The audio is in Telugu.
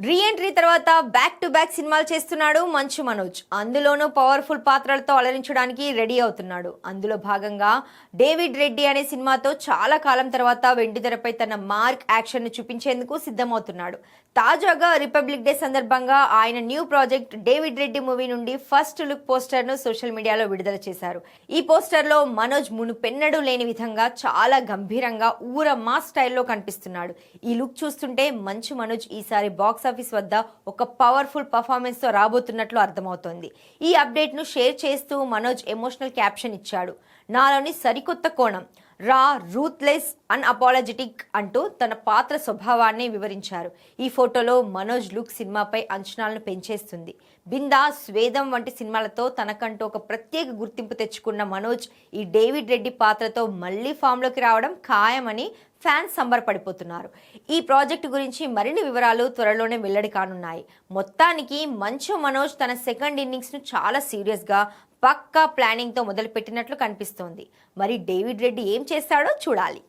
రీ ఎంట్రీ తర్వాత బ్యాక్ టు బ్యాక్ సినిమాలు చేస్తున్నాడు మంచు మనోజ్. అందులోనూ పవర్ఫుల్ పాత్రలతో అలరించడానికి రెడీ అవుతున్నాడు. అందులో భాగంగా డేవిడ్ రెడ్డి అనే సినిమాతో చాలా కాలం తర్వాత వెండితెరపై తన మార్క్ యాక్షన్ ను చూపించేందుకు సిద్ధమవుతున్నాడు. తాజాగా రిపబ్లిక్ డే సందర్భంగా ఆయన new project David Reddy movie నుండి ఫస్ట్ లుక్ పోస్టర్ ను సోషల్ మీడియాలో విడుదల చేశారు. ఈ పోస్టర్ లో మనోజ్ మునుపెన్నడూ లేని విధంగా చాలా గంభీరంగా ఊర మాస్ స్టైల్లో కనిపిస్తున్నాడు. ఈ లుక్ చూస్తుంటే మంచు మనోజ్ ఈసారి బాక్స్ ఆఫీస్ వద్ద ఒక పవర్ఫుల్ పర్ఫార్మెన్స్ తో రాబోతున్నట్లు అర్థమవుతోంది. ఈ అప్డేట్ ను షేర్ చేస్తూ మనోజ్ ఎమోషనల్ క్యాప్షన్ ఇచ్చాడు. నాలోని సరికొత్త కోణం, రా, రూత్లెస్, అన్అపాలజెటిక్ అంటూ తన పాత్ర స్వభావాన్ని వివరించారు. ఈ ఫోటోలో మనోజ్ లుక్ సినిమాపై అంచనాలను పెంచేస్తుంది. బిందా, స్వేదం వంటి సినిమాలతో తనకంటూ ఒక ప్రత్యేక గుర్తింపు తెచ్చుకున్న మనోజ్ ఈ డేవిడ్ రెడ్డి పాత్రతో మళ్లీ ఫామ్లోకి రావడం ఖాయమని ఫ్యాన్స్ సంబరపడిపోతున్నారు. ఈ ప్రాజెక్టు గురించి మరిన్ని వివరాలు త్వరలోనే వెల్లడి కానున్నాయి. మొత్తానికి మంచు మనోజ్ తన సెకండ్ ఇన్నింగ్స్ ను చాలా సీరియస్ గా పక్కా ప్లానింగ్ తో మొదలుపెట్టినట్లు కనిపిస్తోంది. మరి డేవిడ్ రెడ్డి ఏం చేస్తాడో చూడాలి.